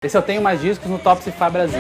Esse eu tenho mais discos no Topsify Brasil.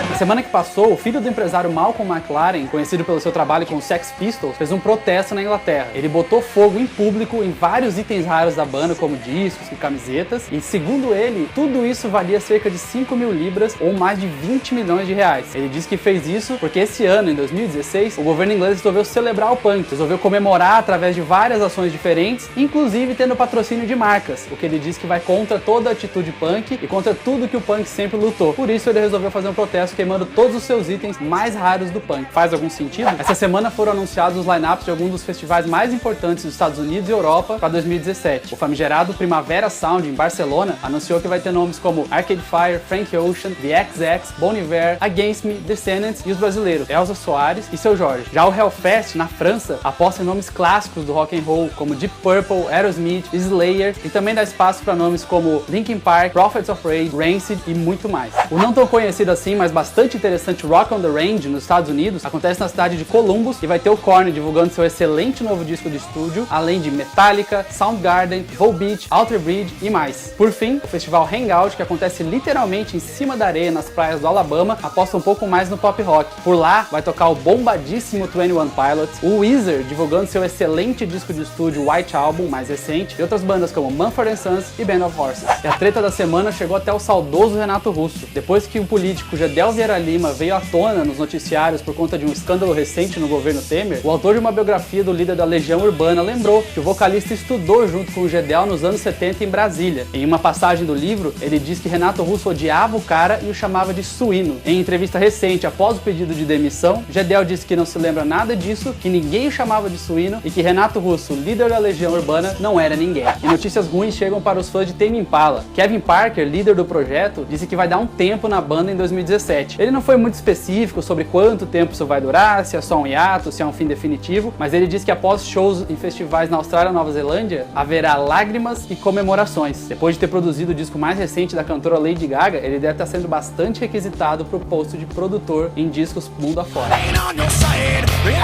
Na semana que passou, o filho do empresário Malcolm McLaren, conhecido pelo seu trabalho com os Sex Pistols, fez um protesto na Inglaterra. Ele botou fogo em público em vários itens raros da banda, como discos e camisetas, e segundo ele, tudo isso valia cerca de 5 mil libras ou mais de 20 milhões de reais. Ele disse que fez isso porque esse ano, em 2016, o governo inglês resolveu celebrar o punk, resolveu comemorar através de várias ações diferentes, inclusive tendo patrocínio de marcas, o que ele diz que vai contra toda a atitude punk e contra tudo que o punk sempre lutou. Por isso ele resolveu fazer um protesto queimando todos os seus itens mais raros do punk. Faz algum sentido? Essa semana foram anunciados os line-ups de alguns dos festivais mais importantes dos Estados Unidos e Europa para 2017. O famigerado Primavera Sound em Barcelona anunciou que vai ter nomes como Arcade Fire, Frank Ocean, The XX, Bon Iver, Against Me, Descendants e os brasileiros Elza Soares e Seu Jorge. Já o Hellfest, na França, aposta em nomes clássicos do rock and roll como Deep Purple, Aerosmith, Slayer, e também dá espaço para nomes como Linkin Park, Prophets of Rage, Rancid e muito mais. O não tão conhecido assim, mas bastante interessante Rock on the Range nos Estados Unidos acontece na cidade de Columbus e vai ter o Korn divulgando seu excelente novo disco de estúdio, além de Metallica, Soundgarden, Volbeat, Alter Bridge e mais. Por fim, o festival Hangout, que acontece literalmente em cima da areia nas praias do Alabama, aposta um pouco mais no pop rock. Por lá vai tocar o bombadíssimo 21 Pilots, o Weezer divulgando seu excelente disco de estúdio White Album, mais recente, e outras bandas como Mumford & Sons e Band of Horses. E a treta da semana chegou até o saudoso Renato Russo. Depois que o político Gedel Vieira Lima veio à tona nos noticiários por conta de um escândalo recente no governo Temer, o autor de uma biografia do líder da Legião Urbana lembrou que o vocalista estudou junto com o Gedel nos anos 70 em Brasília. Em uma passagem do livro, ele diz que Renato Russo odiava o cara e o chamava de suíno. Em entrevista recente, após o pedido de demissão, Gedel disse que não se lembra nada disso, que ninguém o chamava de suíno e que Renato Russo, líder da Legião Urbana, não era ninguém. E notícias ruins chegam para os fãs de Tame Impala. Kevin Parker, líder do projeto, disse que vai dar um tempo na banda em 2017. Ele não foi muito específico sobre quanto tempo isso vai durar, se é só um hiato, se é um fim definitivo, mas ele disse que após shows em festivais na Austrália e Nova Zelândia, haverá lágrimas e comemorações. Depois de ter produzido o disco mais recente da cantora Lady Gaga, ele deve estar sendo bastante requisitado para o posto de produtor em discos mundo afora.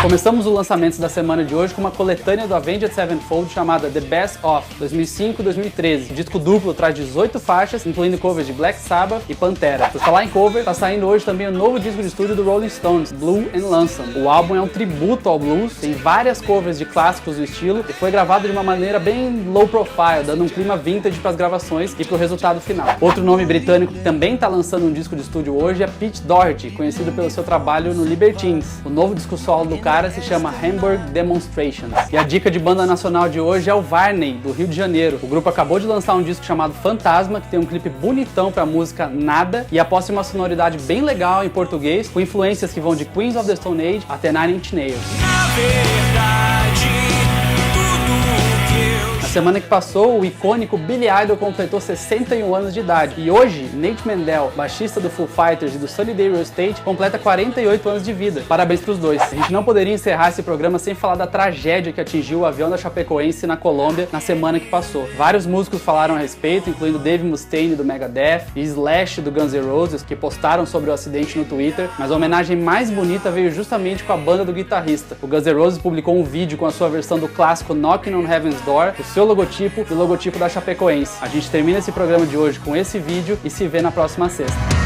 Começamos os lançamentos da semana de hoje com uma coletânea do Avenged Sevenfold chamada The Best Of 2005-2013. O disco duplo traz 18 faixas, incluindo covers de Black Sabbath e Pantera. Por falar em cover, tá saindo hoje também o novo disco de estúdio do Rolling Stones, Blue and Lonesome. O álbum é um tributo ao blues, tem várias covers de clássicos do estilo e foi gravado de uma maneira bem low profile, dando um clima vintage para as gravações e para o resultado final. Outro nome britânico que também está lançando um disco de estúdio hoje é Pete Doherty, conhecido pelo seu trabalho no Libertines. O novo disco solo do cara se chama Hamburg Demonstrations. E a dica de banda nacional de hoje é o Varney, do Rio de Janeiro. O grupo acabou de lançar um disco chamado Fantasma, que tem um clipe bonitão para a música Nada e aposta em uma sonoridade bem legal em português, com influências que vão de Queens of the Stone Age até Nine Inch Nails. Na semana que passou, o icônico Billy Idol completou 61 anos de idade. E hoje, Nate Mendel, baixista do Foo Fighters e do Sunny Day Real Estate, completa 48 anos de vida. Parabéns pros dois. A gente não poderia encerrar esse programa sem falar da tragédia que atingiu o avião da Chapecoense na Colômbia na semana que passou. Vários músicos falaram a respeito, incluindo Dave Mustaine do Megadeth e Slash do Guns N' Roses, que postaram sobre o acidente no Twitter, mas a homenagem mais bonita veio justamente com a banda do guitarrista. O Guns N' Roses publicou um vídeo com a sua versão do clássico Knocking on Heaven's Door, o seu logotipo e o logotipo da Chapecoense. A gente termina esse programa de hoje com esse vídeo e se vê na próxima sexta.